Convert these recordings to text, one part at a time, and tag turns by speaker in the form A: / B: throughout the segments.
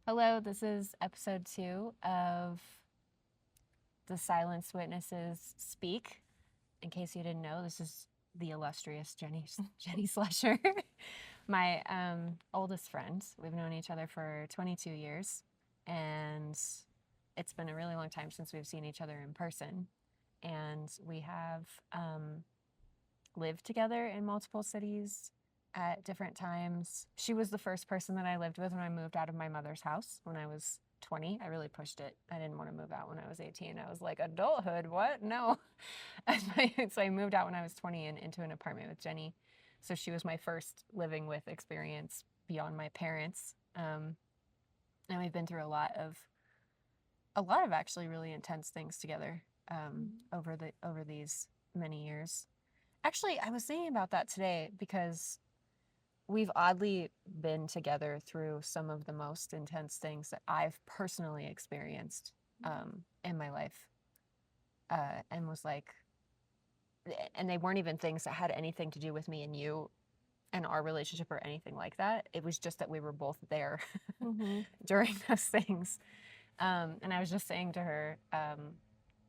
A: Hello, this is episode 2 of The Silenced Witnesses Speak. In case you didn't know, this is the illustrious Jenny Slusher, my oldest friend. We've known each other for 22 years, and it's been a really long time since we've seen each other in person. And we have lived together in multiple cities at different times. She was the first person that I lived with when I moved out of my mother's house when I was 20. I really pushed it. I didn't want to move out when I was 18. I was like, adulthood, what? No. So I moved out when I was 20 and into an apartment with Jenny. So she was my first living with experience beyond my parents. And we've been through a lot of actually really intense things together over these many years. Actually, I was thinking about that today because we've oddly been together through some of the most intense things that I've personally experienced in my life. And was like, and they weren't even things that had anything to do with me and you and our relationship or anything like that. It was just that we were both there during those things. And I was just saying to her,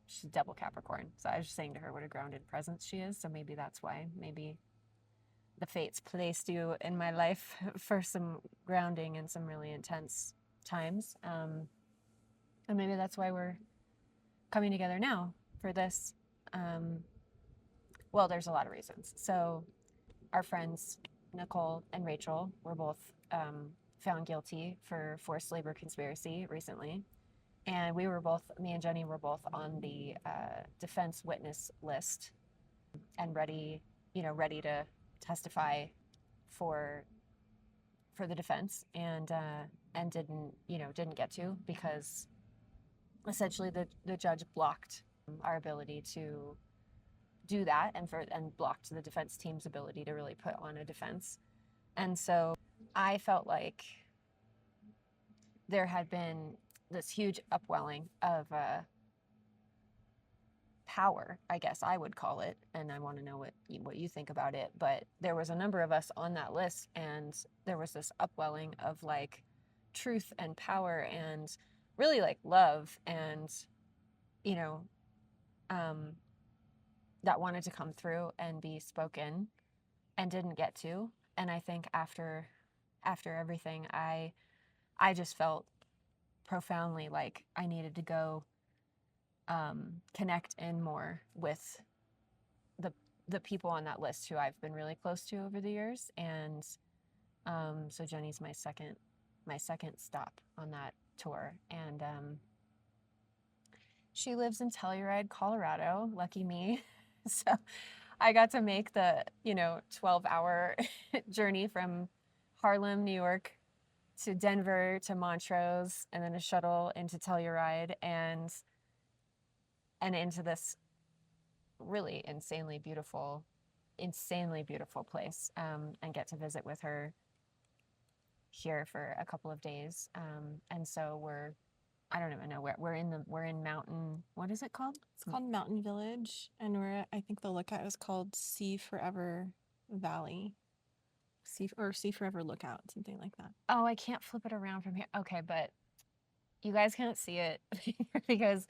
A: she's double Capricorn. So I was just saying to her what a grounded presence she is. So maybe that's why. Maybe the fates placed you in my life for some grounding and some really intense times. And maybe that's why we're coming together now for this. Well, there's a lot of reasons. So our friends, Nicole and Rachel, were both found guilty for forced labor conspiracy recently. And we were both, me and Jenny were both on the defense witness list and ready to testify for the defense, and didn't get to because essentially the judge blocked our ability to do that and blocked the defense team's ability to really put on a defense. And so I felt like there had been this huge upwelling of power, I guess I would call it, and I want to know what you think about it. But there was a number of us on that list, and there was this upwelling of like truth and power and really like love and you know that wanted to come through and be spoken and didn't get to. And I think after everything, I just felt profoundly like I needed to go connect in more with the people on that list who I've been really close to over the years. And so Jenny's my second stop on that tour. And she lives in Telluride, Colorado. Lucky me. So I got to make the 12-hour journey from Harlem, New York to Denver to Montrose, and then a shuttle into Telluride and into this really insanely beautiful place, and get to visit with her here for a couple of days. And so I don't even know where we're in Mountain. What is it called?
B: It's called Mountain Village, and I think the lookout is called Sea Forever Valley. Sea Forever Lookout, something like that.
A: Oh, I can't flip it around from here. Okay, but you guys can't see it because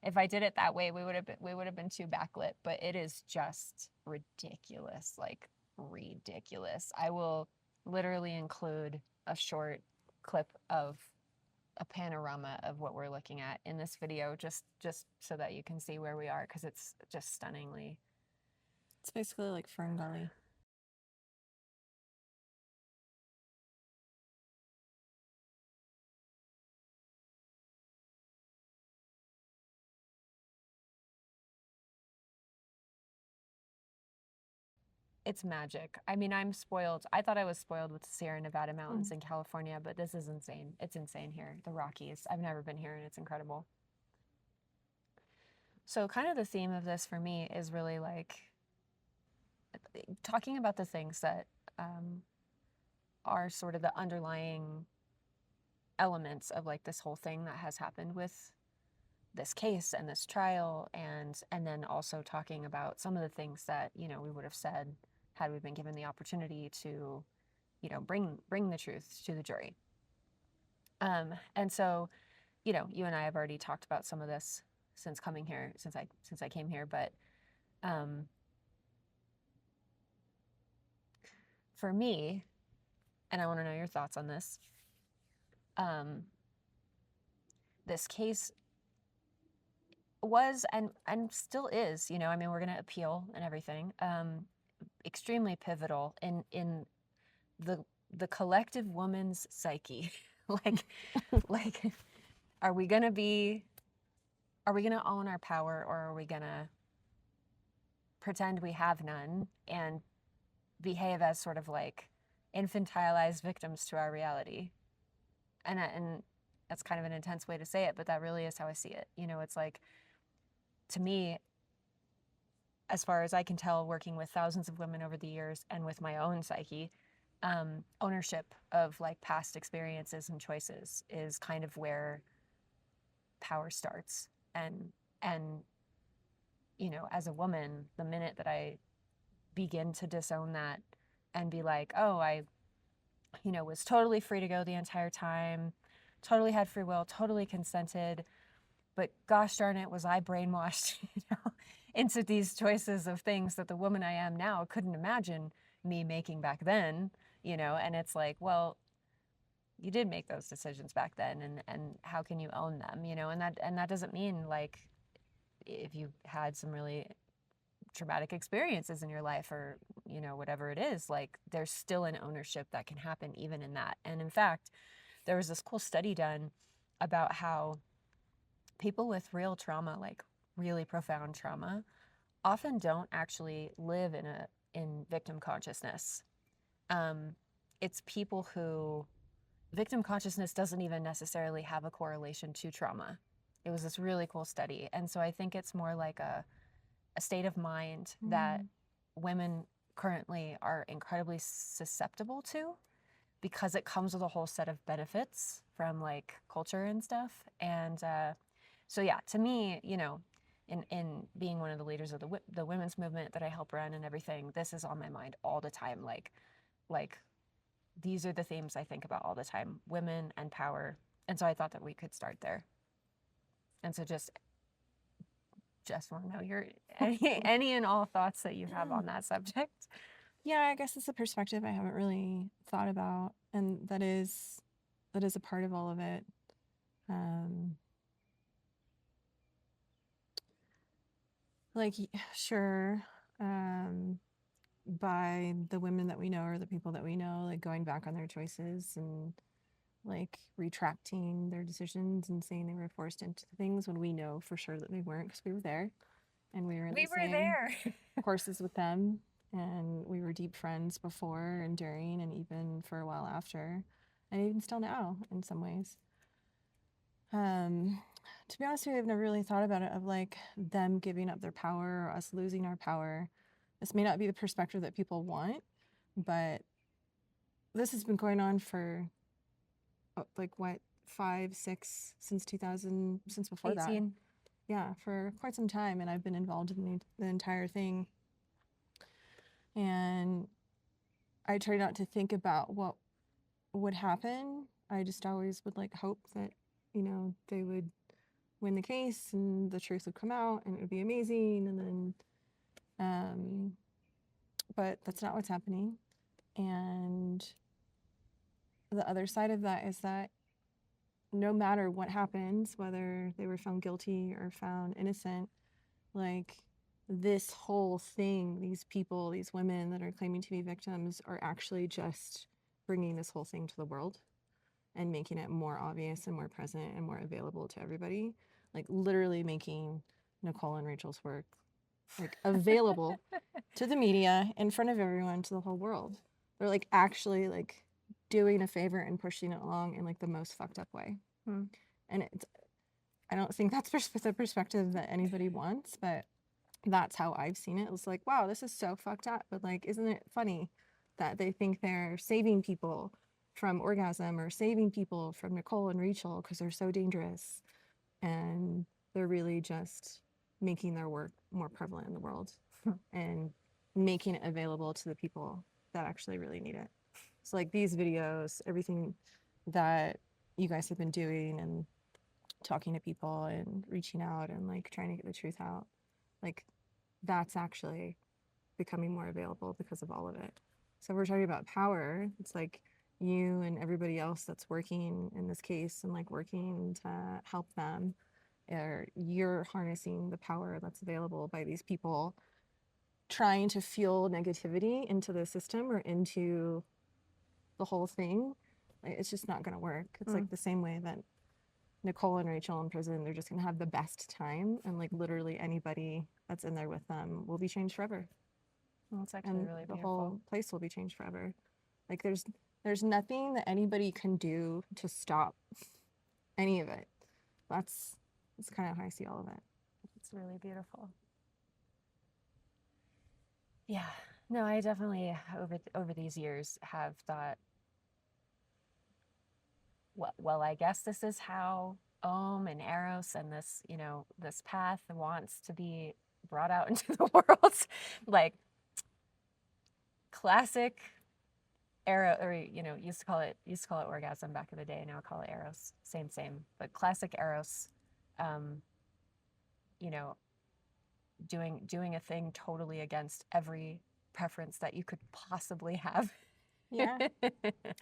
A: if I did it that way, we would have been too backlit. But it is just ridiculous, like ridiculous. I will literally include a short clip of a panorama of what we're looking at in this video, just so that you can see where we are, because it's just stunningly.
B: It's basically like Fern Gully.
A: It's magic. I mean, I'm spoiled. I thought I was spoiled with the Sierra Nevada mountains in California, but this is insane. It's insane here. The Rockies. I've never been here, and it's incredible. So kind of the theme of this for me is really like talking about the things that are sort of the underlying elements of like this whole thing that has happened with this case and this trial, and then also talking about some of the things that we would have said had we been given the opportunity to bring the truth to the jury. And so, you know, you and I have already talked about some of this since coming here, since I came here, but for me, and I want to know your thoughts on this, this case was and still is, you know, I mean, we're going to appeal and everything, extremely pivotal in the collective woman's psyche. like like are we going to own our power, or are we going to pretend we have none and behave as sort of like infantilized victims to our reality? And that's kind of an intense way to say it, but that really is how I see it. You know, it's like, to me, as far as I can tell, working with thousands of women over the years and with my own psyche, ownership of like past experiences and choices is kind of where power starts. And you know, as a woman, the minute that I begin to disown that and be like, oh, I, you know, was totally free to go the entire time, totally had free will, totally consented, but gosh darn it, was I brainwashed, you know, into these choices of things that the woman I am now couldn't imagine me making back then, you know? And it's like, well, you did make those decisions back then, and how can you own them, you know? And that doesn't mean like if you had some really traumatic experiences in your life, or you know, whatever it is, like there's still an ownership that can happen even in that. And in fact, there was this cool study done about how people with real trauma, like really profound trauma, often don't actually live in victim consciousness. It's people who victim consciousness doesn't even necessarily have a correlation to trauma. It was this really cool study. And so I think it's more like a state of mind that women currently are incredibly susceptible to, because it comes with a whole set of benefits from like culture and stuff. And so yeah, to me, you know, in being one of the leaders of the women's movement that I help run and everything, this is on my mind all the time. Like these are the themes I think about all the time: women and power. And so I thought that we could start there. And so just want to know your any and all thoughts that you have on that subject.
B: Yeah, I guess it's a perspective I haven't really thought about, and that is a part of all of it. Like, sure, by the women that we know, or the people that we know, like going back on their choices and like retracting their decisions and saying they were forced into things when we know for sure that they weren't, because we were there and we were in the same
A: there.
B: courses with them, and we were deep friends before and during and even for a while after, and even still now in some ways. To be honest with you, I've never really thought about it of like them giving up their power or us losing our power. This may not be the perspective that people want, but this has been going on for like what, 5, 6, since 2000, since before
A: 18.
B: that. Yeah, for quite some time, and I've been involved in the entire thing. And I try not to think about what would happen. I just always would like hope that, you know, they would win the case and the truth would come out and it would be amazing. And then, but that's not what's happening. And the other side of that is that no matter what happens, whether they were found guilty or found innocent, like this whole thing, these people, these women that are claiming to be victims are actually just bringing this whole thing to the world and making it more obvious and more present and more available to everybody. Like literally making Nicole and Rachel's work like available to the media, in front of everyone, to the whole world. They're like actually like doing a favor and pushing it along in like the most fucked up way. And it's, I don't think that's the perspective that anybody wants, but that's how I've seen it. It was like, wow, this is so fucked up. But like, isn't it funny that they think they're saving people from orgasm or saving people from Nicole and Rachel because they're so dangerous, and they're really just making their work more prevalent in the world and making it available to the people that actually really need it. So like these videos, everything that you guys have been doing and talking to people and reaching out and like trying to get the truth out, like that's actually becoming more available because of all of it. So we're talking about power. It's like you and everybody else that's working in this case and like working to help them, or you're harnessing the power that's available by these people trying to fuel negativity into the system or into the whole thing. Like, it's just not going to work. It's like the same way that Nicole and Rachel in prison, they're just going to have the best time, and like literally anybody that's in there with them will be changed forever.
A: Well, it's actually
B: And
A: really
B: the
A: beautiful.
B: whole place will be changed forever. Like there's nothing that anybody can do to stop any of it. That's kind of how I see all of it.
A: It's really beautiful. Yeah. No, I definitely over these years have thought, well, I guess this is how Om and Eros and this, this path wants to be brought out into the world. Like classic Eros, or used to call it orgasm back in the day. Now I call it Eros. Same, but classic Eros. You know, doing a thing totally against every preference that you could possibly have.
B: Yeah.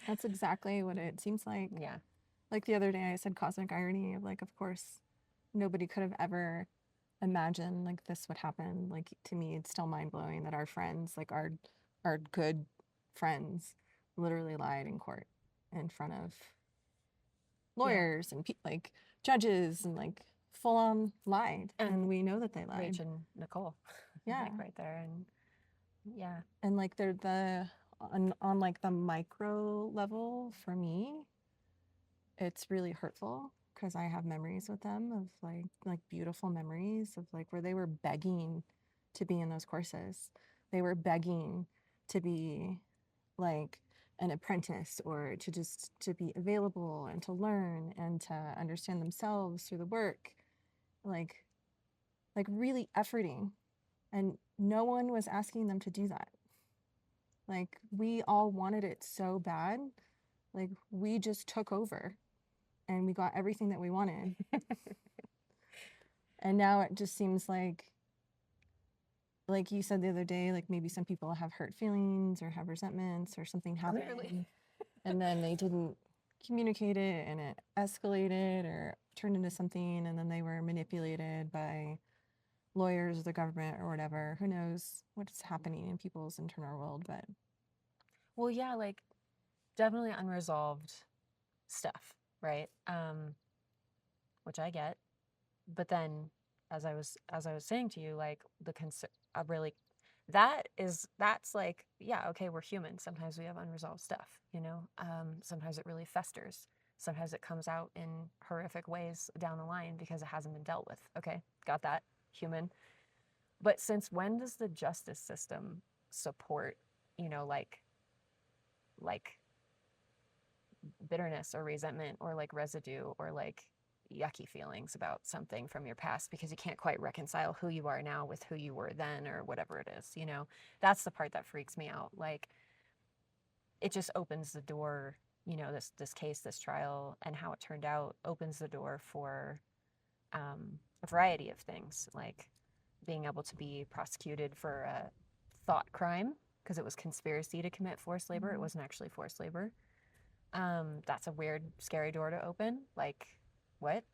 B: That's exactly what it seems like.
A: Yeah.
B: Like the other day I said cosmic irony of like, of course, nobody could have ever imagined like this would happen. Like to me, it's still mind blowing that our friends, like our good friends, literally lied in court in front of lawyers and like judges and like full on lied. And we know that they lied.
A: Rach and Nicole.
B: Yeah.
A: Like right there. And yeah.
B: And like they're on like the micro level for me, it's really hurtful because I have memories with them of like beautiful memories of like where they were begging to be in those courses. They were begging to be like an apprentice or to be available and to learn and to understand themselves through the work. Like really efforting, and no one was asking them to do that. Like we all wanted it so bad. Like we just took over and we got everything that we wanted. And now it just seems like you said the other day, like maybe some people have hurt feelings or have resentments or something happened.
A: Clearly.
B: And then they didn't communicate it and it escalated or turned into something, and then they were manipulated by lawyers or the government or whatever. Who knows what's happening in people's internal world, but
A: Well, yeah, like definitely unresolved stuff, right? Which I get. But then as I was saying to you, like the concern really that's like, yeah, okay, we're human. Sometimes we have unresolved stuff, sometimes it really festers. Sometimes it comes out in horrific ways down the line because it hasn't been dealt with. Okay, got that, human. But since when does the justice system support, like bitterness or resentment or like residue or like yucky feelings about something from your past because you can't quite reconcile who you are now with who you were then or whatever it is, That's the part that freaks me out. Like it just opens the door, this case, this trial, and how it turned out opens the door for a variety of things, like being able to be prosecuted for a thought crime because it was conspiracy to commit forced labor. It wasn't actually forced labor. That's a weird, scary door to open. Like, what?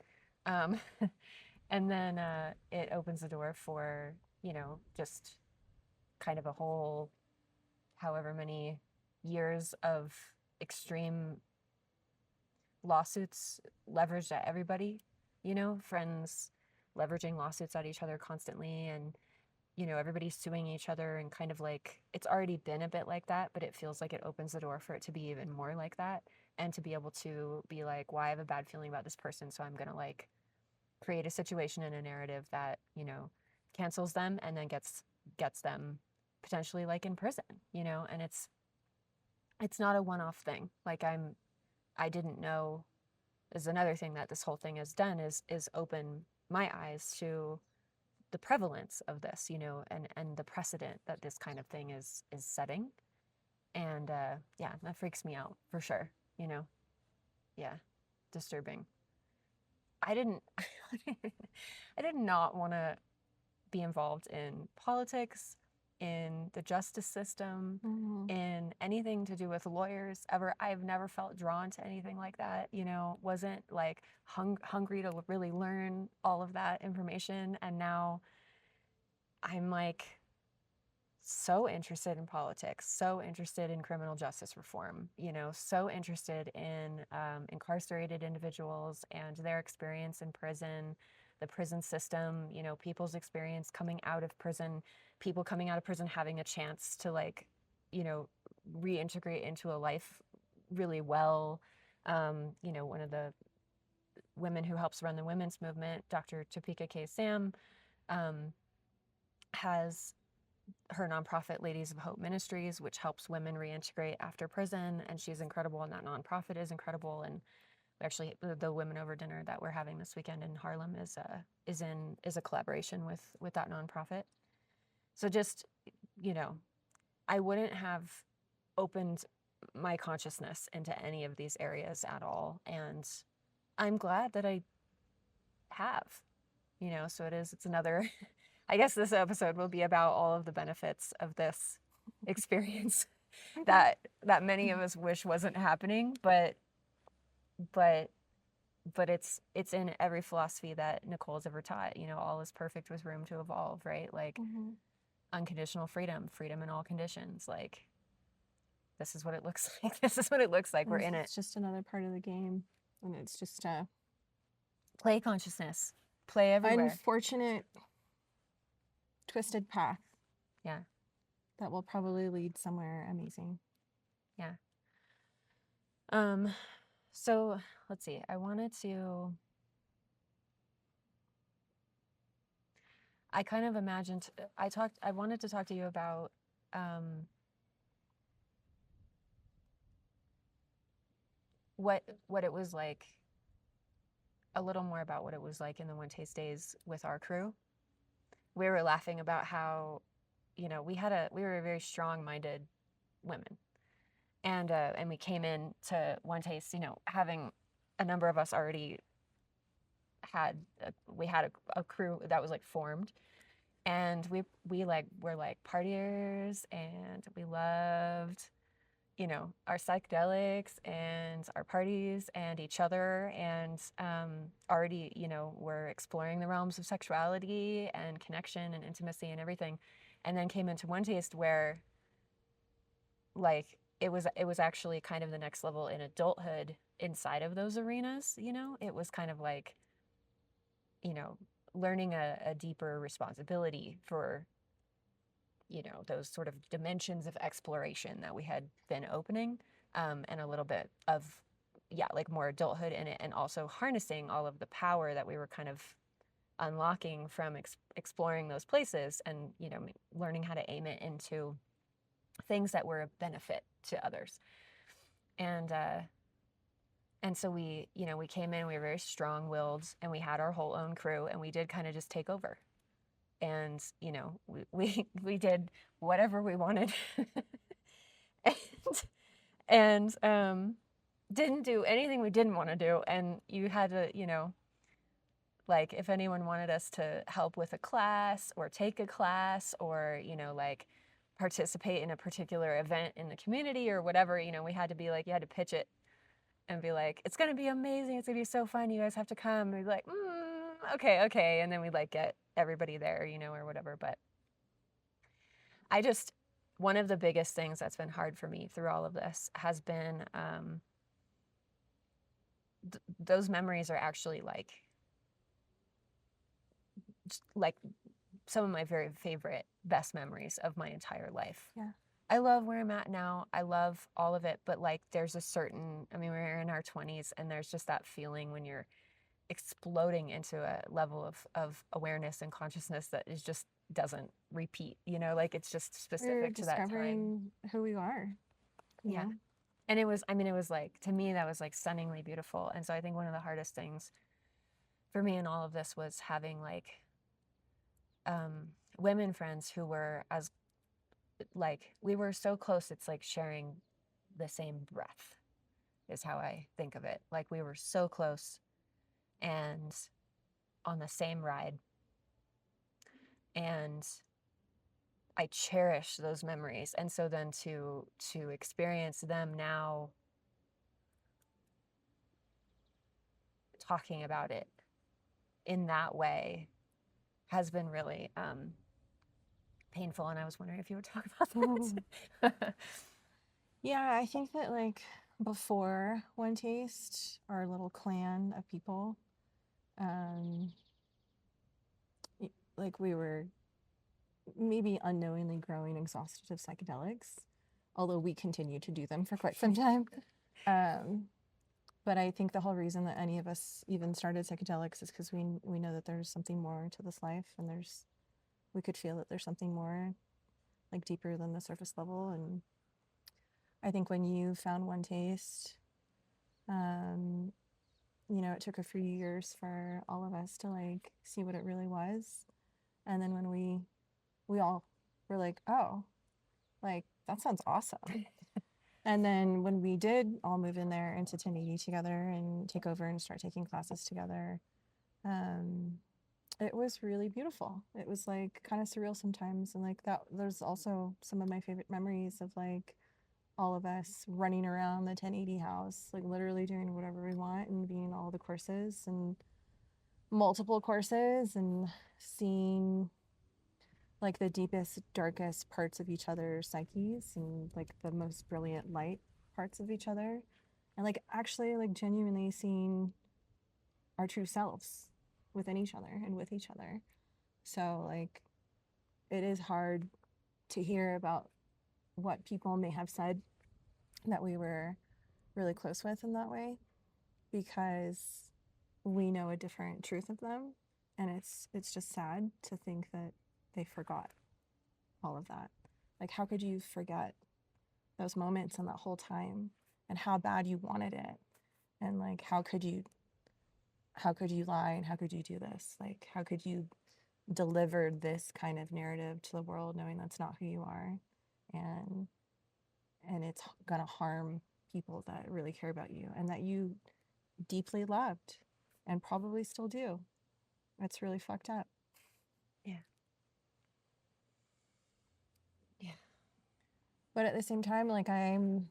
A: And then it opens the door for, just kind of a whole however many years of extreme lawsuits leveraged at everybody, friends leveraging lawsuits at each other constantly, and everybody's suing each other, and kind of like it's already been a bit like that, but it feels like it opens the door for it to be even more like that, and to be able to be like, well, I have a bad feeling about this person, so I'm gonna like create a situation and a narrative that cancels them and then gets them potentially like in prison, and it's not a one-off thing. Like I didn't know is another thing that this whole thing has done is open my eyes to the prevalence of this, and the precedent that this kind of thing is setting. And yeah, that freaks me out for sure, Yeah, disturbing. I didn't, I did not want to be involved in politics, in the justice system, in anything to do with lawyers ever. I've never felt drawn to anything like that, you know, wasn't like hungry to really learn all of that information. And now I'm like so interested in politics, so interested in criminal justice reform, you know, so interested in incarcerated individuals and their experience in prison, the prison system, you know, people's experience coming out of prison, people coming out of prison having a chance to, like, you know, reintegrate into a life really well. You know, one of the women who helps run the women's movement, Dr. Topeka K. Sam, has her nonprofit Ladies of Hope Ministries, which helps women reintegrate after prison, and she's incredible, and that nonprofit is incredible. And actually, the Women Over Dinner that we're having this weekend in Harlem is a collaboration with that nonprofit. So just, you know, I wouldn't have opened my consciousness into any of these areas at all, and I'm glad that I have, you know. So it's another I guess this episode will be about all of the benefits of this experience that many of us wish wasn't happening, but it's in every philosophy that Nicole's ever taught. You know, all is perfect with room to evolve, right? Like unconditional freedom, freedom in all conditions. Like, this is what it looks like. This is what it looks like. We're in it.
B: It's just another part of the game, and it's just
A: Play consciousness, play everywhere.
B: Unfortunate twisted path.
A: Yeah.
B: That will probably lead somewhere amazing.
A: Yeah. So let's see. I wanted to talk to you about what it was like, a little more about what it was like in the OneTaste days with our crew. We were laughing about how, you know, we were very strong-minded women, and we came in to OneTaste, you know, having a number of us already had a crew that was like formed, and we like were like partiers, and we loved, you know, our psychedelics and our parties and each other, and already, you know, we're exploring the realms of sexuality and connection and intimacy and everything, and then came into OneTaste where, like, it was actually kind of the next level in adulthood inside of those arenas. You know, it was kind of like, you know, learning a deeper responsibility for, you know, those sort of dimensions of exploration that we had been opening, and a little bit of, yeah, like more adulthood in it, and also harnessing all of the power that we were kind of unlocking from exploring those places, and, you know, learning how to aim it into things that were of benefit to others. And so we, you know, we came in, we were very strong-willed, and we had our whole own crew, and we did kind of just take over. And, you know, we did whatever we wanted, and didn't do anything we didn't want to do. And you had to, you know, like, if anyone wanted us to help with a class or take a class, or, you know, like participate in a particular event in the community or whatever, you know, we had to be like, you had to pitch it and be like, it's going to be amazing. It's going to be so fun. You guys have to come. And we'd be like, okay. And then we'd like get everybody there, you know, or whatever. But one of the biggest things that's been hard for me through all of this has been, those memories are actually like some of my very favorite, best memories of my entire life.
B: Yeah.
A: I love where I'm at now. I love all of it. But like, there's a certain, I mean, we're in our 20s, and there's just that feeling when you're exploding into a level of awareness and consciousness that is just doesn't repeat, you know, like, it's just specific to that time.
B: Discovering who we are.
A: Yeah.
B: Know?
A: And it was like, to me, that was like stunningly beautiful. And so I think one of the hardest things for me in all of this was having like women friends who were as, like, we were so close, it's like sharing the same breath, is how I think of it. Like we were so close and on the same ride. And I cherish those memories. And so then to experience them now, talking about it in that way has been really painful. And I was wondering if you would talk about that.
B: Yeah, I think that like before OneTaste, our little clan of people, like we were maybe unknowingly growing exhausted of psychedelics, although we continued to do them for quite some time. But I think the whole reason that any of us even started psychedelics is because we know that there's something more to this life, and we could feel that there's something more like deeper than the surface level. And I think when you found OneTaste, it took a few years for all of us to like see what it really was. And then when we all were like, oh, like that sounds awesome. And then when we did all move in there into 1080 together and take over and start taking classes together, it was really beautiful. It was like kind of surreal sometimes. And like that, there's also some of my favorite memories of like all of us running around the 1080 house, like literally doing whatever we want and being in all the courses and multiple courses and seeing like the deepest, darkest parts of each other's psyches and like the most brilliant light parts of each other. And like actually like genuinely seeing our true selves within each other and with each other. So like it is hard to hear about what people may have said that we were really close with in that way, because we know a different truth of them, and it's just sad to think that they forgot all of that. Like how could you forget those moments and that whole time and how bad you wanted it, and like how could you lie, and how could you do this? Like how could you deliver this kind of narrative to the world knowing that's not who you are, and it's gonna harm people that really care about you and that you deeply loved and probably still do. It's really fucked up.
A: Yeah. Yeah.
B: But at the same time, like I'm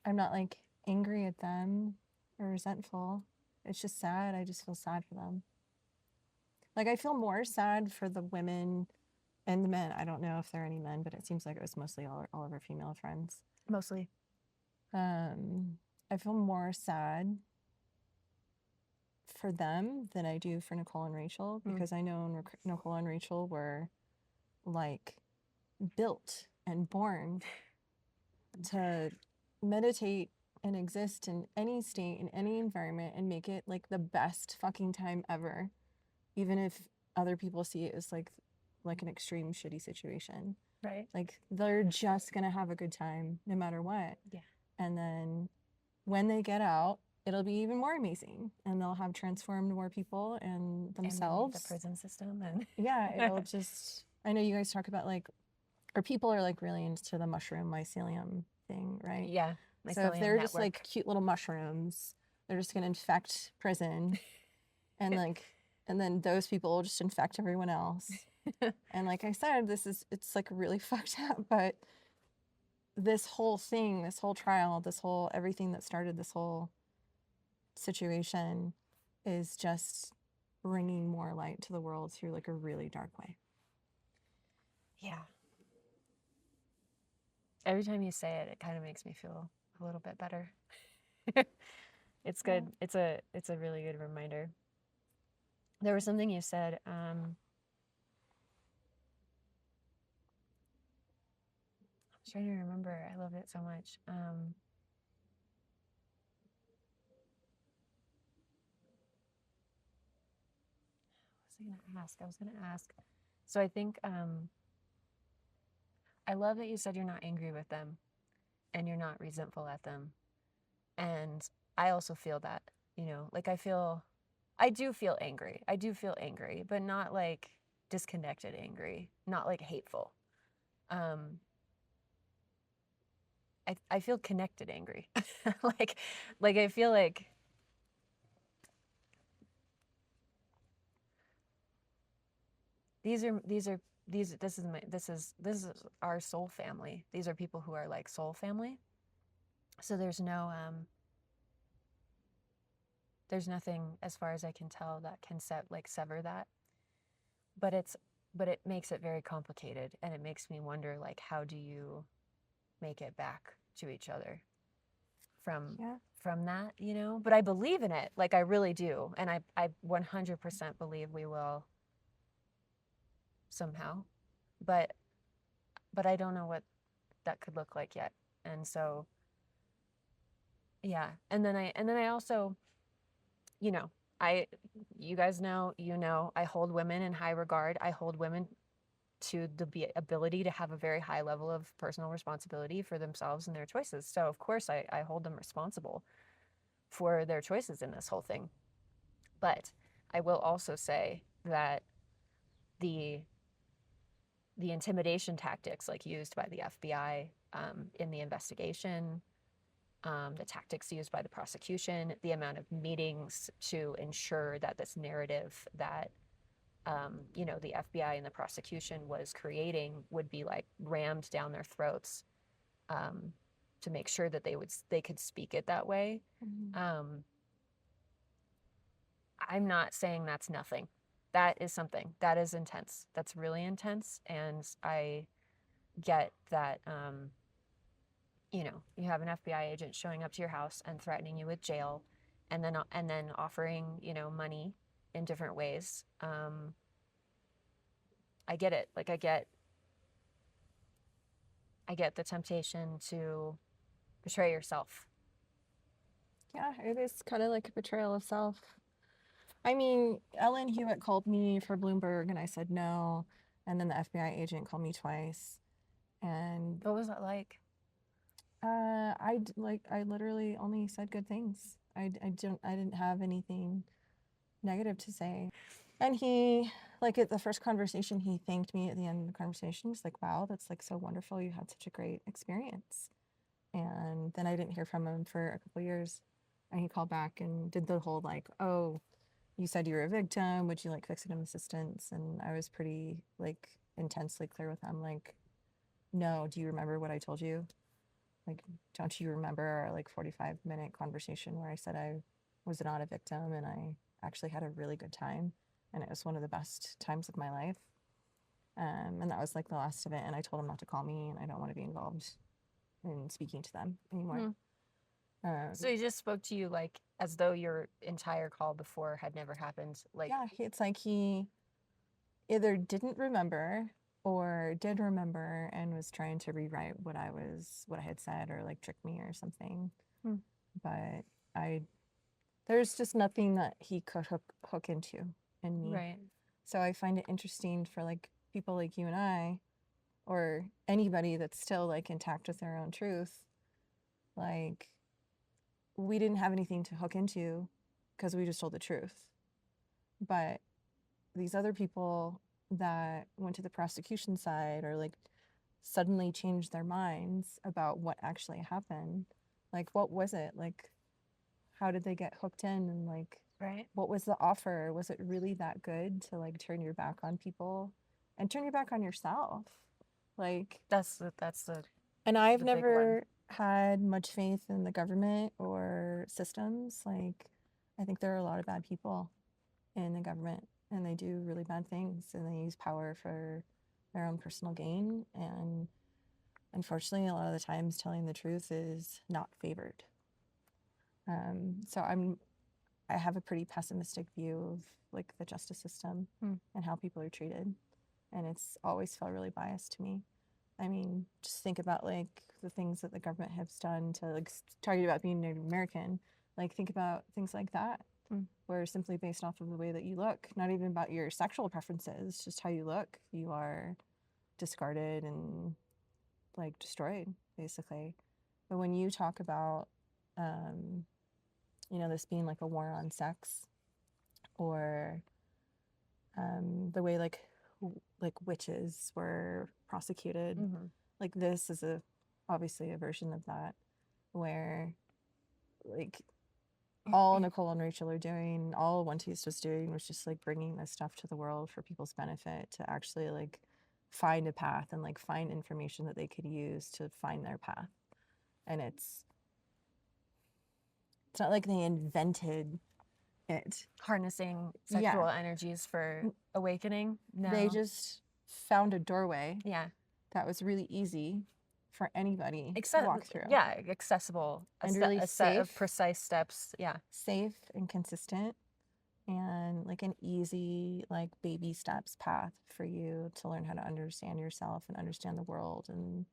B: not like angry at them or resentful. It's just sad. I just feel sad for them. Like I feel more sad for the women and the men. I don't know if there are any men, but it seems like it was mostly all of our female friends.
A: Mostly.
B: I feel more sad for them than I do for Nicole and Rachel, because I know Nicole and Rachel were like built and born to meditate and exist in any state, in any environment, and make it like the best fucking time ever, even if other people see it as like an extreme shitty situation.
A: Right.
B: Like they're just gonna have a good time no matter what.
A: Yeah.
B: And then when they get out, it'll be even more amazing, and they'll have transformed more people and themselves.
A: And the prison system and
B: yeah, it'll just. I know you guys talk about like, or people are like really into the mushroom mycelium thing, right?
A: Yeah.
B: So if they're just like cute little mushrooms, they're just gonna infect prison, and then those people will just infect everyone else. And like I said, it's like really fucked up, but this whole thing, this whole trial, everything that started this whole situation is just bringing more light to the world through like a really dark way.
A: Yeah. Every time you say it, it kind of makes me feel a little bit better. It's good. Yeah. It's a really good reminder. There was something you said. I'm trying to remember. I loved it so much. What was I going to ask? So I think I love that you said you're not angry with them and you're not resentful at them. And I also feel that, like I do feel angry. I do feel angry, but not like disconnected angry, not like hateful. I feel connected angry. like I feel like this is our soul family. These are people who are like soul family. So there's nothing as far as I can tell that can sever that. But it makes it very complicated, and it makes me wonder, like, how do you make it back to each other from
B: Yeah.
A: from that, you know? But I believe in it, like I really do, and I 100% believe we will somehow. But I don't know what that could look like yet. And so yeah, and then I also, you know, you guys know, I hold women in high regard. I hold women to the ability to have a very high level of personal responsibility for themselves and their choices. So of course I hold them responsible for their choices in this whole thing. But I will also say that the intimidation tactics like used by the FBI in the investigation, the tactics used by the prosecution, the amount of meetings to ensure that this narrative that the FBI and the prosecution was creating would be like rammed down their throats to make sure that they could speak it that way.
B: Mhm.
A: I'm not saying that's nothing. That is something that is intense. That's really intense, and I get that. You have an FBI agent showing up to your house and threatening you with jail, and then offering money in different ways. I get it. Like I get the temptation to betray yourself.
B: Yeah, it is kind of like a betrayal of self. I mean, Ellen Hewitt called me for Bloomberg and I said no. And then the FBI agent called me twice. And
A: What was that like?
B: I literally only said good things. I didn't have anything negative to say. And he, like at the first conversation, he thanked me at the end of the conversation. He's like, wow, that's like so wonderful. You had such a great experience. And then I didn't hear from him for a couple years. And he called back and did the whole like, oh, you said you were a victim. Would you like victim assistance? And I was pretty like intensely clear with him, like, no, do you remember what I told you? Like, don't you remember our like 45-minute conversation where I said I was not a victim and I actually had a really good time and it was one of the best times of my life. And that was like the last of it. And I told him not to call me and I don't want to be involved in speaking to them anymore.
A: So he just spoke to you like as though your entire call before had never happened. Like,
B: yeah, it's like he either didn't remember or did remember and was trying to rewrite what I had said or like trick me or something. But there's just nothing that he could hook into in me.
A: right.
B: So I find it interesting for like people like you and I, or anybody that's still like intact with their own truth, like we didn't have anything to hook into because we just told the truth. But these other people that went to the prosecution side or like suddenly changed their minds about what actually happened, like what was it? Like how did they get hooked in and like
A: Right.
B: what was the offer? Was it really that good to like turn your back on people and turn your back on yourself? Like
A: That's the
B: and I've
A: the big one.
B: never had much faith in the government or systems. Like I think there are a lot of bad people in the government and they do really bad things and they use power for their own personal gain. And unfortunately, a lot of the times telling the truth is not favored. So I have a pretty pessimistic view of like the justice system and how people are treated. And it's always felt really biased to me. I mean, just think about like the things that the government has done to like target about being Native American. Like think about things like that, where simply based off of the way that you look, not even about your sexual preferences, just how you look, you are discarded and like destroyed, basically. But when you talk about, this being like a war on sex, or the way like witches were prosecuted, like this is a obviously a version of that where like all Nicole and Rachel are doing, all OneTaste was doing was just like bringing this stuff to the world for people's benefit to actually like find a path and like find information that they could use to find their path. And it's not like they invented it.
A: Harnessing
B: Yeah.
A: sexual energies for awakening. No.
B: They just found a doorway
A: Yeah.
B: that was really easy for anybody to walk through.
A: Yeah, accessible.
B: And really
A: a set of
B: safe.
A: precise steps. Yeah.
B: Safe and consistent, and like an easy, like baby steps path for you to learn how to understand yourself and understand the world and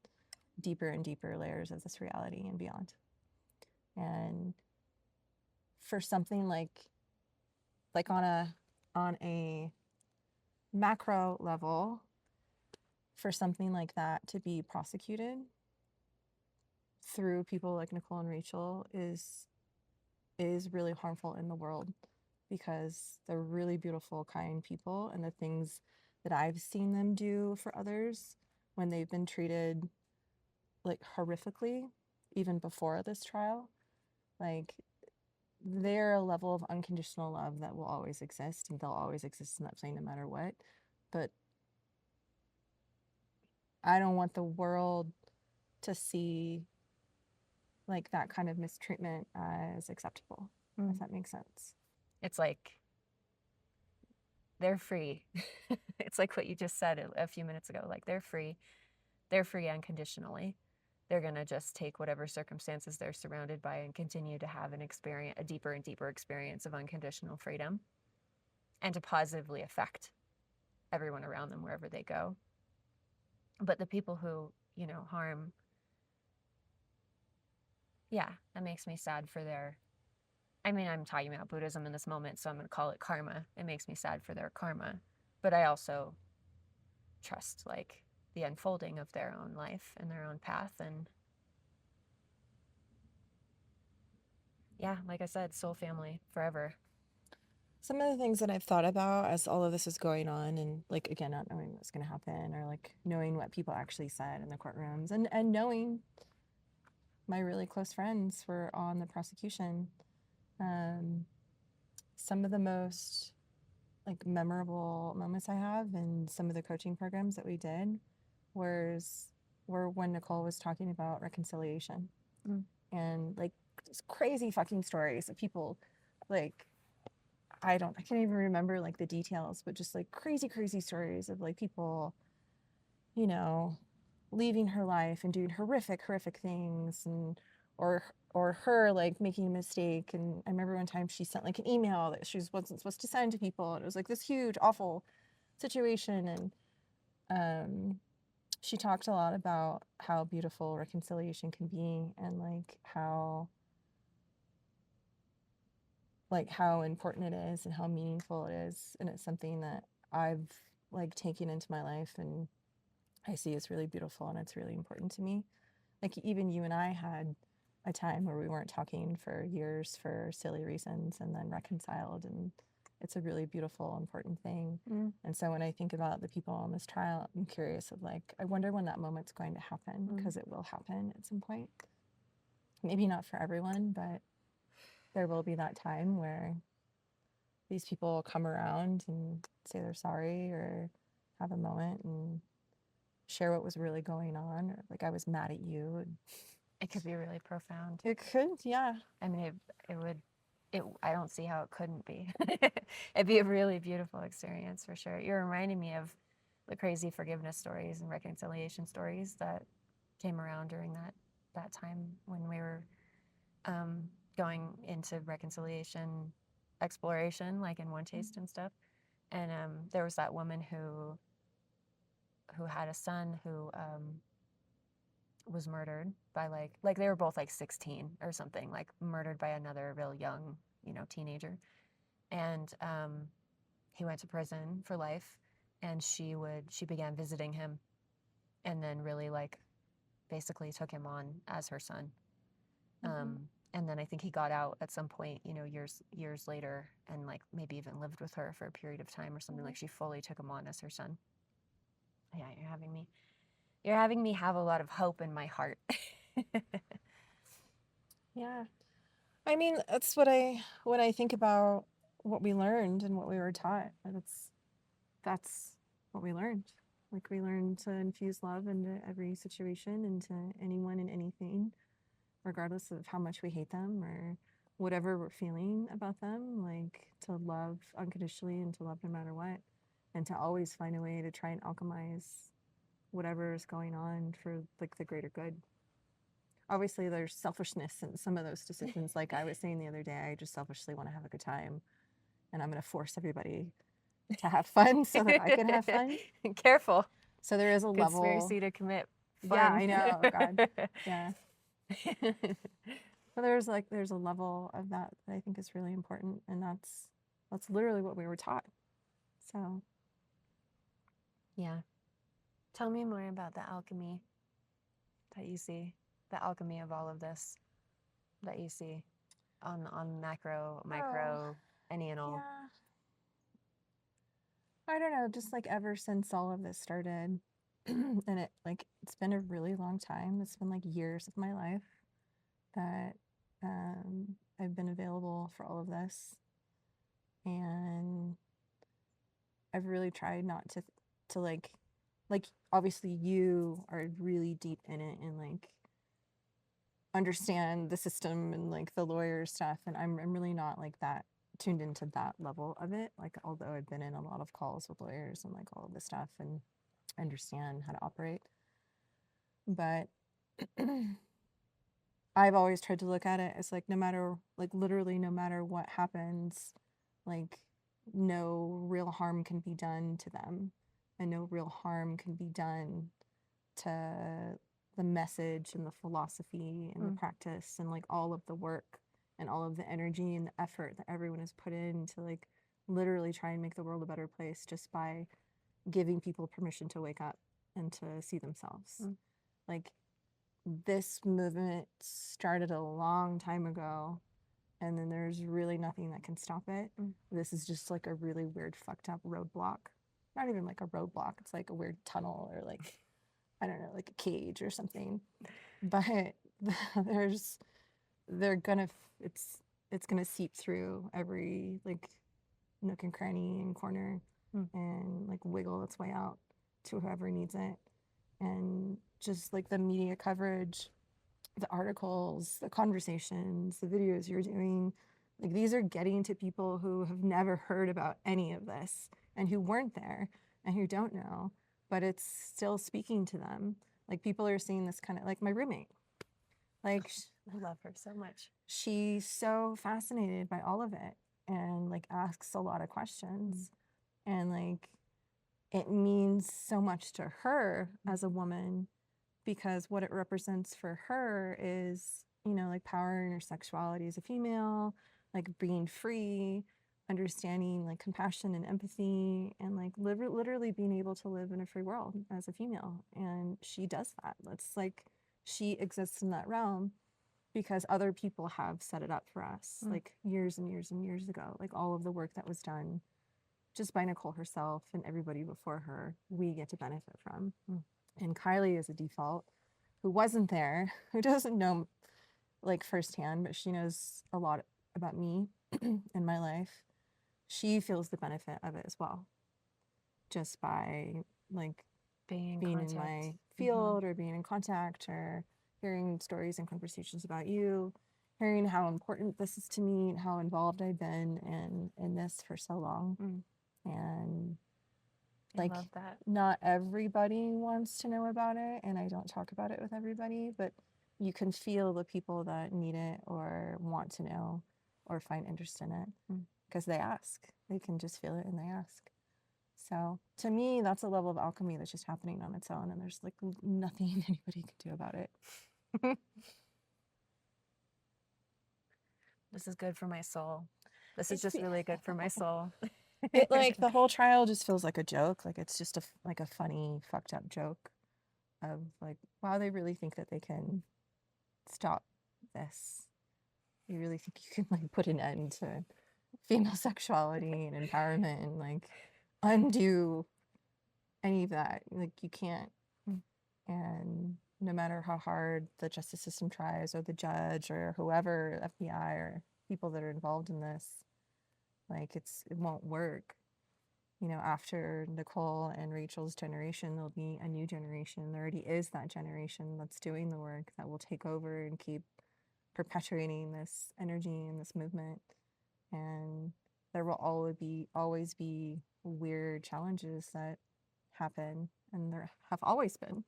B: deeper layers of this reality and beyond. And for something like on a macro level, for something like that to be prosecuted through people like Nicole and Rachel is really harmful in the world, because they're really beautiful, kind people, and the things that I've seen them do for others when they've been treated like horrifically, even before this trial, like they're a level of unconditional love that will always exist, and they'll always exist in that plane no matter what. But I don't want the world to see like that kind of mistreatment as acceptable, if that makes sense.
A: It's like they're free. It's like what you just said a few minutes ago. Like they're free. They're free unconditionally. They're going to just take whatever circumstances they're surrounded by and continue to have a deeper and deeper experience of unconditional freedom, and to positively affect everyone around them wherever they go. But the people who, harm, yeah, that makes me sad for their, I'm talking about Buddhism in this moment, so I'm going to call it karma. It makes me sad for their karma. But I also trust, like, the unfolding of their own life and their own path. And yeah, like I said, soul family forever.
B: Some of the things that I've thought about as all of this is going on, and like, again, not knowing what's going to happen, or like knowing what people actually said in the courtrooms, and knowing my really close friends were on the prosecution. Some of the most like memorable moments I have in some of the coaching programs that we did were when Nicole was talking about reconciliation, and like just crazy fucking stories of people, like I can't even remember like the details, but just like crazy stories of like people, leaving her life and doing horrific things, and or her like making a mistake. And I remember one time she sent like an email that she wasn't supposed to send to people, and it was like this huge awful situation. And she talked a lot about how beautiful reconciliation can be, and like how important it is and how meaningful it is. And it's something that I've like taken into my life and I see it's really beautiful, and it's really important to me. Like even you and I had a time where we weren't talking for years for silly reasons, and then reconciled, and it's a really beautiful, important thing. And so when I think about the people on this trial, I'm curious of like, I wonder when that moment's going to happen, because it will happen at some point. Maybe not for everyone, but there will be that time where these people come around and say they're sorry, or have a moment and share what was really going on, or like, I was mad at you. And
A: it could be really profound.
B: It could, yeah.
A: It would. I don't see how it couldn't be. It'd be a really beautiful experience for sure. You're reminding me of the crazy forgiveness stories and reconciliation stories that came around during that time when we were going into reconciliation exploration, like in OneTaste and stuff. And there was that woman who had a son who was murdered by like they were both like 16 or something, like murdered by another real young, teenager. And he went to prison for life, and she began visiting him, and then really like basically took him on as her son. And then I think he got out at some point, years later, and like maybe even lived with her for a period of time or something. Like she fully took him on as her son. Yeah, you're having me. You're having me have a lot of hope in my heart.
B: Yeah. I mean, that's what when I think about what we learned and what we were taught. That's what we learned. Like we learned to infuse love into every situation, into anyone and anything, regardless of how much we hate them or whatever we're feeling about them. Like to love unconditionally and to love no matter what, and to always find a way to try and alchemize whatever is going on for like the greater good. Obviously there's selfishness in some of those decisions. Like I was saying the other day, I just selfishly want to have a good time, and I'm going to force everybody to have fun so that I can have fun.
A: Careful.
B: So there is a level.
A: Conspiracy to commit fun.
B: Yeah, I know. Oh, God. Yeah. So there's a level of that I think is really important, and that's literally what we were taught. So
A: yeah. Tell me more about the alchemy that you see. The alchemy of all of this that you see on macro, micro, any and all.
B: Yeah. I don't know, just like ever since all of this started, and it's been a really long time. It's been like years of my life that I've been available for all of this, and I've really tried not to like obviously you are really deep in it and like understand the system and like the lawyer stuff, and I'm really not like that tuned into that level of it. Like although I've been in a lot of calls with lawyers and like all of this stuff and understand how to operate, but I've always tried to look at it as like no matter literally no matter what happens, like no real harm can be done to them, and no real harm can be done to the message and the philosophy and the practice and like all of the work and all of the energy and the effort that everyone has put in to like literally try and make the world a better place just by giving people permission to wake up and to see themselves. Like this movement started a long time ago, and then there's really nothing that can stop it. This is just like a really weird fucked up roadblock. Not even like a roadblock, it's like a weird tunnel or like I don't know, like a cage or something. But it's gonna seep through every like nook and cranny and corner and like wiggle its way out to whoever needs it. And just like the media coverage, the articles, the conversations, the videos you're doing, like these are getting to people who have never heard about any of this and who weren't there and who don't know, but it's still speaking to them. Like people are seeing this kind of like my roommate. Like
A: I love her so much.
B: She's so fascinated by all of it and like asks a lot of questions, and like it means so much to her as a woman because what it represents for her is, you know, like power in her sexuality as a female, like being free, understanding like compassion and empathy, and like literally being able to live in a free world as a female. And she does that. That's like she exists in that realm because other people have set it up for us like years and years and years ago. Like all of the work that was done just by Nicole herself and everybody before her, we get to benefit from. And Kylie is a default who wasn't there, who doesn't know like firsthand, but she knows a lot about me and my life. She feels the benefit of it as well, just by like being in my field or being in contact or hearing stories and conversations about you, hearing how important this is to me and how involved I've been in this for so long. And like
A: I love that.
B: Not everybody wants to know about it, and I don't talk about it with everybody, but you can feel the people that need it or want to know or find interest in it because they ask. They can just feel it and they ask. So to me, that's a level of alchemy that's just happening on its own, and there's like nothing anybody can do about it.
A: This is good for my soul. This is just really good for my soul.
B: It like the whole trial just feels like a joke. Like it's just a funny, fucked up joke of like, wow, they really think that they can stop this. You really think you can like put an end to female sexuality and empowerment and like undo any of that? Like you can't. And no matter how hard the justice system tries, or the judge, or whoever, FBI, or people that are involved in this, like it won't work. You know, after Nicole and Rachel's generation, there'll be a new generation. There already is that generation that's doing the work that will take over and keep perpetuating this energy and this movement. And there will always be weird challenges that happen, and there have always been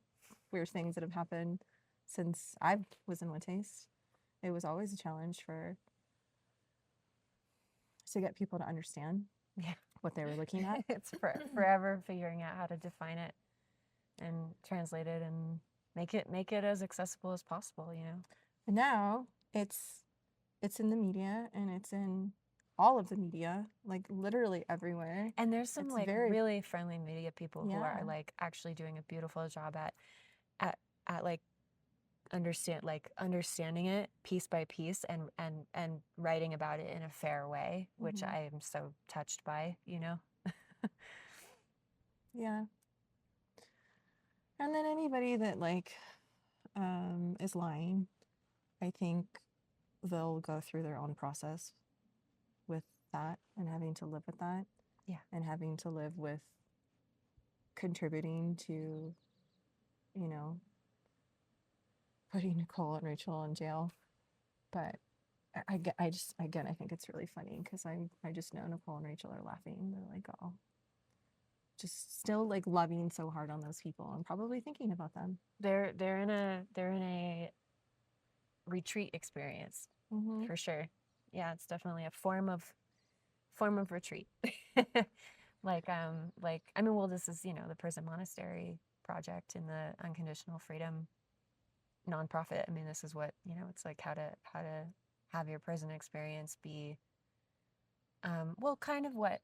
B: weird things that have happened since I was in OneTaste. It was always a challenge to get people to understand
A: Yeah.
B: what they were looking at.
A: It's forever figuring out how to define it and translate it and make it as accessible as possible, you know.
B: And now it's in the media, and it's in all of the media, like literally everywhere.
A: And there's some
B: It's
A: like
B: very-
A: really friendly media people who are
B: Yeah.
A: like actually doing a beautiful job at like understanding it piece by piece and writing about it in a fair way, which
B: Mhm.
A: I am so touched by, you know.
B: Yeah. And then anybody that like is lying, I think they'll go through their own process with that, and having to live with that.
A: Yeah.
B: And having to live with contributing to, you know, putting Nicole and Rachel in jail. But I just, again, I think it's really funny because I just know Nicole and Rachel are laughing. They're like, oh, just still like loving so hard on those people and probably thinking about them.
A: They're in a retreat experience for sure. Yeah, it's definitely a form of retreat. like I mean, well, this is, you know, the Prison Monastery Project in the Unconditional Freedom nonprofit. I mean, this is what, you know, it's like how to have your prison experience be well, kind of what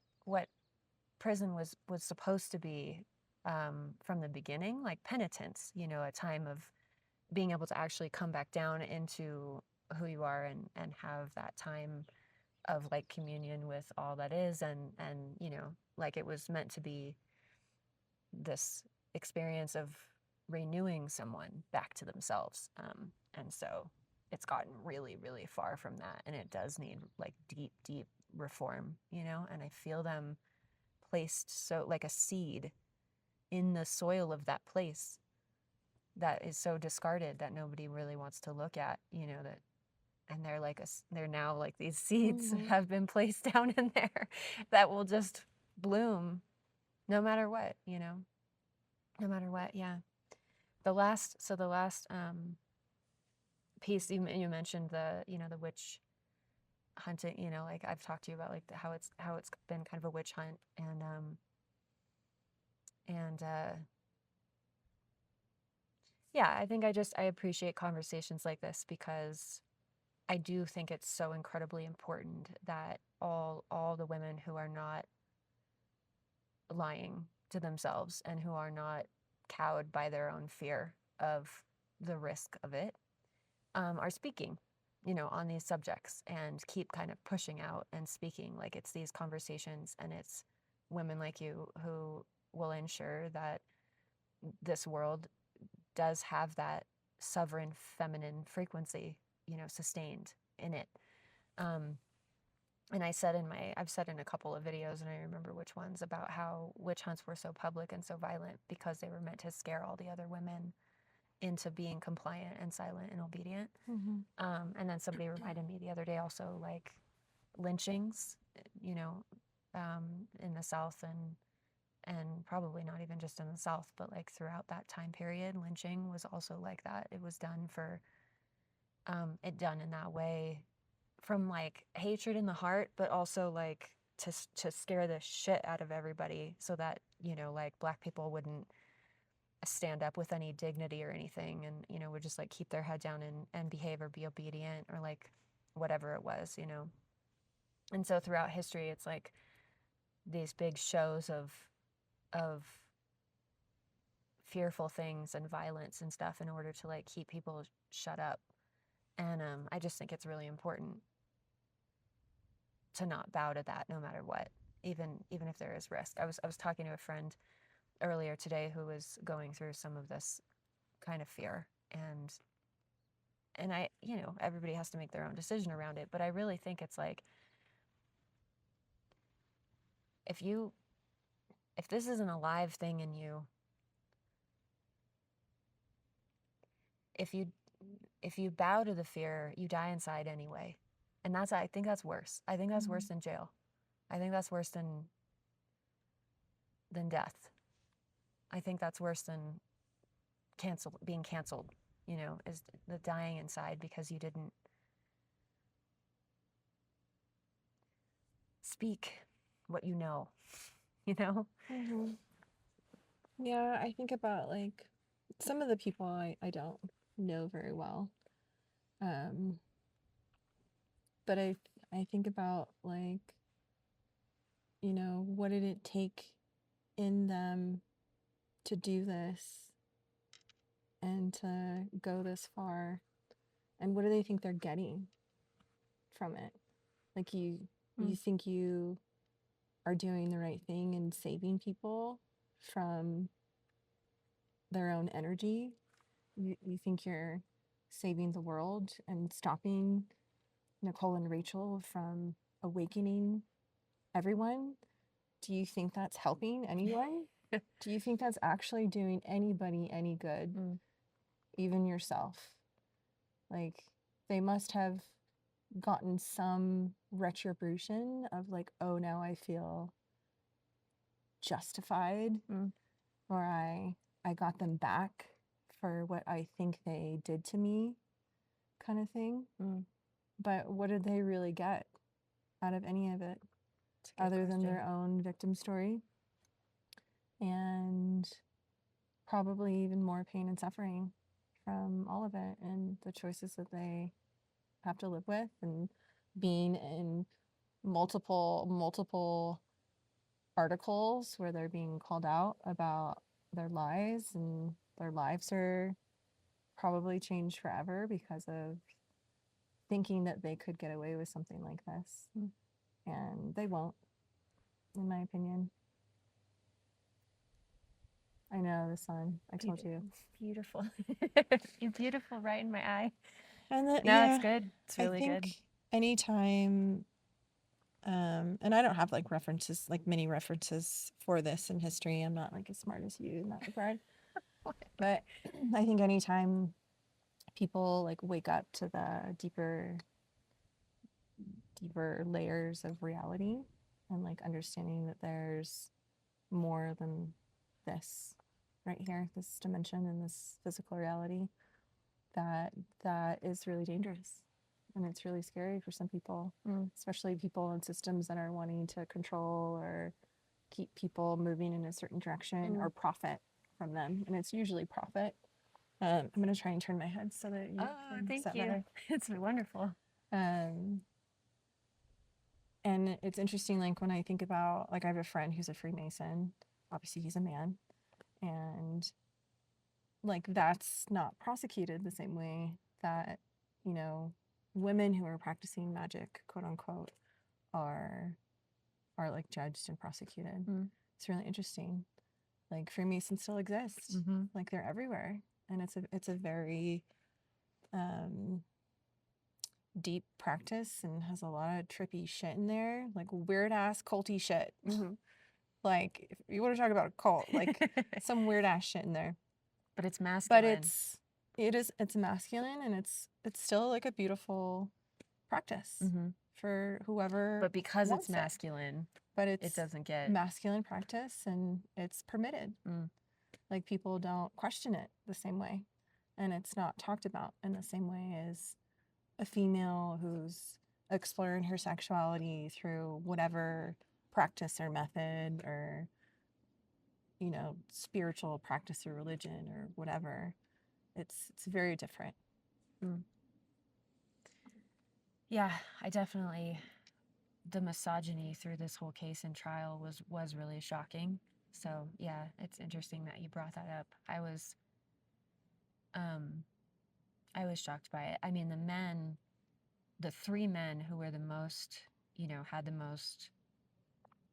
A: prison was supposed to be from the beginning, like penitence, you know, a time of being able to actually come back down into who you are and have that time of like communion with all that is, and you know, like it was meant to be this experience of renewing someone back to themselves, and so it's gotten really, really far from that, and it does need like deep reform, you know. And I feel them placed so like a seed in the soil of that place that is so discarded that nobody really wants to look at, you know, that, and they're like they're now like these seeds have been placed down in there that will just bloom no matter what, you know, no matter what. Yeah. The last piece you mentioned, the, you know, the witch hunting, you know, like I've talked to you about like how it's been kind of a witch hunt, and yeah, I think I appreciate conversations like this because I do think it's so incredibly important that all the women who are not lying to themselves and who are not cowed by their own fear of the risk of it are speaking, you know, on these subjects, and keep kind of pushing out and speaking. Like it's these conversations, and it's women like you who will ensure that this world does have that sovereign feminine frequency, you know, sustained in it. And I've said in a couple of videos, and I remember which ones, about how witch hunts were so public and so violent because they were meant to scare all the other women into being compliant and silent and obedient. And then somebody reminded me the other day also, like lynchings, you know, in the South, and probably not even just in the South, but like throughout that time period, lynching was also like that. It was done for, done in that way from like hatred in the heart, but also like to scare the shit out of everybody so that, you know, like Black people wouldn't stand up with any dignity or anything, and, you know, would just like keep their head down and behave or be obedient or like whatever it was, you know. And so throughout history, it's like these big shows of fearful things and violence and stuff in order to like keep people shut up. And I just think it's really important to not bow to that no matter what, even if there is risk. I was talking to a friend earlier today who was going through some of this kind of fear. And I, everybody has to make their own decision around it, but I really think it's like, if this is an alive thing in you, if you bow to the fear, you die inside anyway. And I think that's worse. I think that's worse than jail. I think that's worse than death. I think that's worse than being canceled, is the dying inside because you didn't speak what you know,
B: Mm-hmm. Yeah, I think about like some of the people I don't know very well. But I think about like, what did it take in them to do this and to go this far? And what do they think they're getting from it? Like you think you are doing the right thing and saving people from their own energy. You think you're saving the world and stopping Nicole and Rachel from awakening everyone. Do you think that's helping anyone? Do you think that's actually doing anybody any good? Even yourself? Like, they must have gotten some retribution of like, oh, now I feel justified, or I got them back for what I think they did to me, kind of thing. But what did they really get out of any of it other than their own victim story? And probably even more pain and suffering from all of it and the choices that they have to live with, and being in multiple articles where they're being called out about their lies, and their lives are probably changed forever because of thinking that they could get away with something like this. And they won't, in my opinion. I know, the sun. I told you.
A: Beautiful. You're beautiful right in my eye.
B: And
A: it's good. It's really
B: I think anytime, and I don't have like references, like many references for this in history. I'm not like as smart as you in that regard. But I think anytime people like wake up to the deeper layers of reality, and like understanding that there's more than this right here, this dimension and this physical reality, that is really dangerous. And it's really scary for some people, especially people in systems that are wanting to control or keep people moving in a certain direction or profit from them. And it's usually profit. I'm going to try and turn my head so that you can set better.
A: It's wonderful.
B: And it's interesting, like when I think about, like I have a friend who's a Freemason. Obviously he's a man. And like that's not prosecuted the same way that, women who are practicing magic, quote unquote, are like judged and prosecuted. It's really interesting. Like Freemasons still exist. Like they're everywhere. And it's a very deep practice and has a lot of trippy shit in there, like weird ass culty shit. Like if you want to talk about a cult, like some weird ass shit in there.
A: But it's masculine.
B: But it's masculine, and it's still like a beautiful practice for whoever.
A: But because
B: wants
A: it's masculine,
B: but
A: it doesn't get
B: masculine practice, and it's permitted. Like people don't question it the same way, and it's not talked about in the same way as a female who's exploring her sexuality through whatever practice or method, or spiritual practice or religion or whatever. It's very different.
A: Yeah, I definitely, the misogyny through this whole case and trial was really shocking. So yeah, it's interesting that you brought that up. I was shocked by it. I mean, the three men who were the most, had the most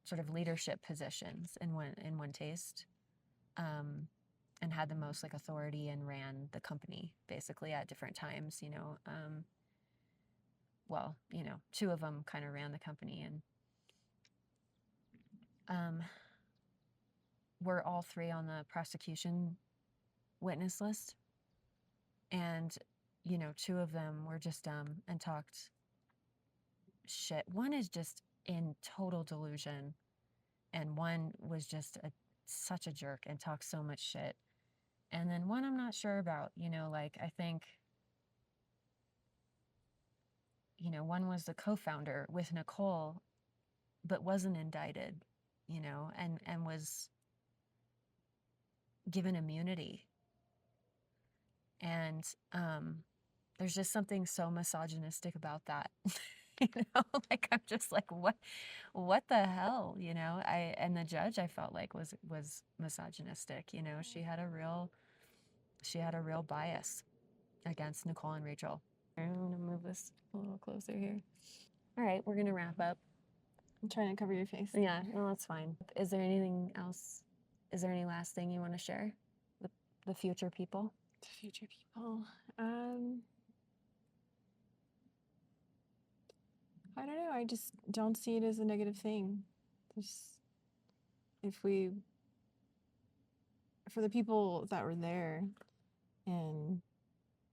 A: sort of leadership positions in OneTaste, and had the most like authority and ran the company basically at different times, you know. Well, you know, two of them kind of ran the company, and we're all three on the prosecution witness list. And, you know, two of them were just dumb and talked shit. One is just in total delusion, and one was just such a jerk and talked so much shit. And then one I'm not sure about, you know, like I think, you know, one was the co-founder with Nicole, but wasn't indicted, you know, and was given immunity. And there's just something so misogynistic about that. You know, like I'm just like, what the hell, you know? And the judge I felt like was misogynistic, you know. She had a real bias against Nicole and Rachel. I'm gonna move this a little closer here. All right, we're gonna wrap up.
B: I'm trying to cover your face.
A: Yeah, no, that's fine. Is there anything else? Is there any last thing you want to share with the future people?
B: The future people. I don't know. I just don't see it as a negative thing. For the people that were there and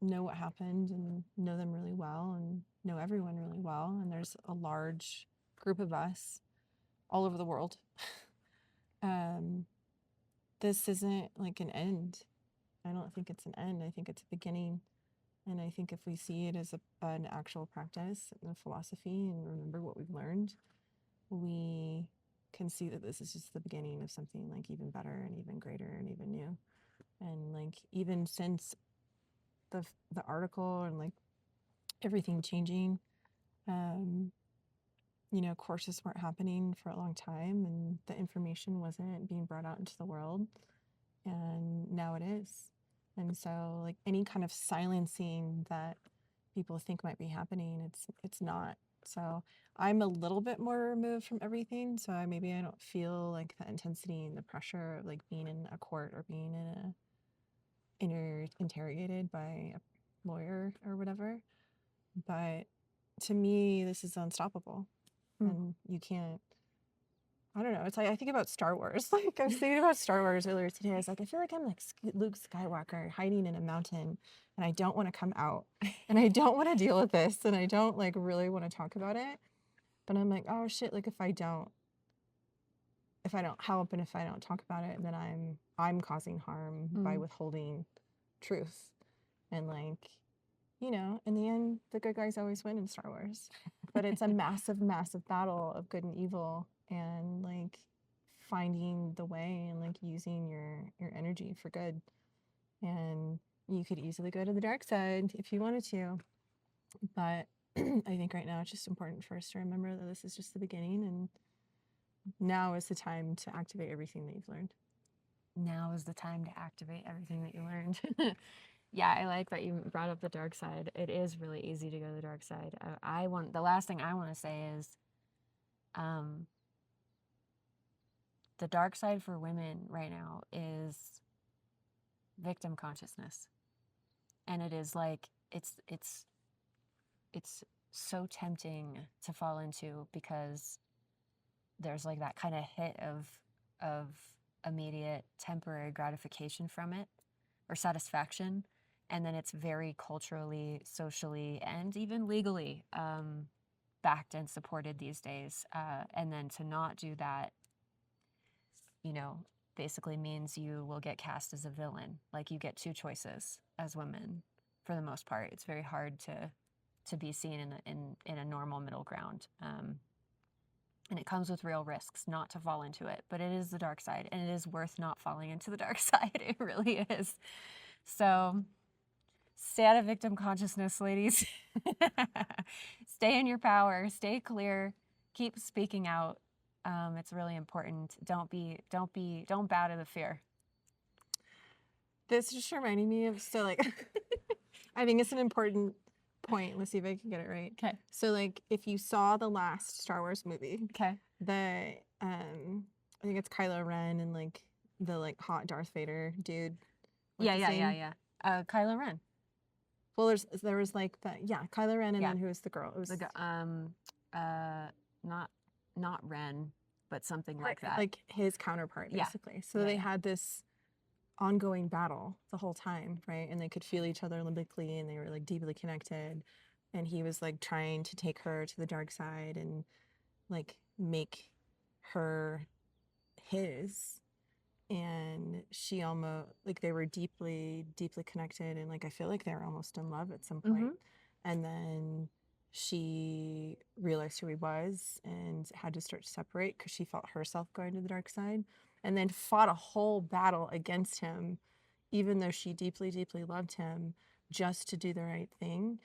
B: know what happened and know them really well and know everyone really well, and there's a large group of us all over the world. This isn't like an end. I don't think it's an end. I think it's a beginning. And I think if we see it as an actual practice and a philosophy and remember what we've learned, we can see that this is just the beginning of something like even better and even greater and even new. And like even since the article and like everything changing, you know, courses weren't happening for a long time and the information wasn't being brought out into the world, and now it is. And so like any kind of silencing that people think might be happening, it's not. So I'm a little bit more removed from everything, so maybe I don't feel like the intensity and the pressure of like being in a court or being interrogated by a lawyer or whatever. But to me, this is unstoppable. And you can't, I don't know. It's like I think about Star Wars. Like I was thinking about Star Wars earlier today. I was like, I feel like I'm like Luke Skywalker hiding in a mountain, and I don't want to come out, and I don't want to deal with this, and I don't like really want to talk about it. But I'm like, oh shit! Like if I don't help and if I don't talk about it, then I'm causing harm by withholding truth, and like, you know, in the end, the good guys always win in Star Wars. But it's a massive, massive battle of good and evil, and like finding the way and like using your energy for good. And you could easily go to the dark side if you wanted to. But I think right now it's just important for us to remember that this is just the beginning, and now is the time to activate everything that you've learned.
A: Now is the time to activate everything that you learned. Yeah, I like that you brought up the dark side. It is really easy to go to the dark side. The last thing I want to say is, the dark side for women right now is victim consciousness. And it is like, it's so tempting to fall into because there's like that kind of hit of immediate temporary gratification from it or satisfaction. And then it's very culturally, socially, and even legally backed and supported these days. And then to not do that, you know, basically means you will get cast as a villain. Like you get two choices as women for the most part. It's very hard to be seen in a normal middle ground. And it comes with real risks not to fall into it. But it is the dark side, and it is worth not falling into the dark side. It really is. So stay out of victim consciousness, ladies. Stay in your power. Stay clear. Keep speaking out. It's really important. Don't bow to the fear.
B: This just reminding me of, so like, I think it's an important point. Let's see if I can get it right.
A: Okay.
B: So like, if you saw the last Star Wars movie,
A: Okay.
B: I think it's Kylo Ren and like the like hot Darth Vader dude.
A: Yeah,
B: his
A: yeah, yeah,
B: name?
A: yeah. Kylo Ren.
B: Well, there was like the Kylo Ren, and
A: Yeah.
B: then who was the girl? It was
A: Not Ren, but something like that.
B: like his counterpart,
A: Yeah.
B: basically. So
A: Yeah,
B: they
A: yeah.
B: had this ongoing battle the whole time, right? And they could feel each other limbically, and they were like deeply connected. And he was like trying to take her to the dark side and like make her his. And she almost like they were deeply, deeply connected, and like I feel like they were almost in love at some point. And then she realized who he was and had to start to separate because she felt herself going to the dark side, and then fought a whole battle against him, even though she deeply, deeply loved him, just to do the right thing.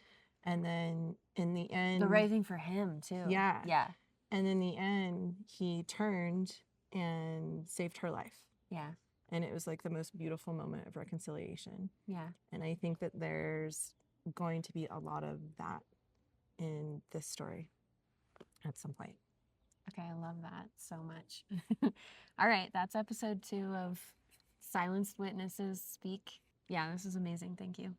B: And then in the end,
A: The right thing for him too.
B: yeah.
A: Yeah.
B: And in the end, he turned and saved her life.
A: Yeah.
B: And it was like the most beautiful moment of reconciliation.
A: Yeah.
B: And I think that there's going to be a lot of that in this story at some point.
A: Okay, I love that so much. All right, that's episode 2 of Silenced Witnesses Speak. Yeah, this is amazing. Thank you.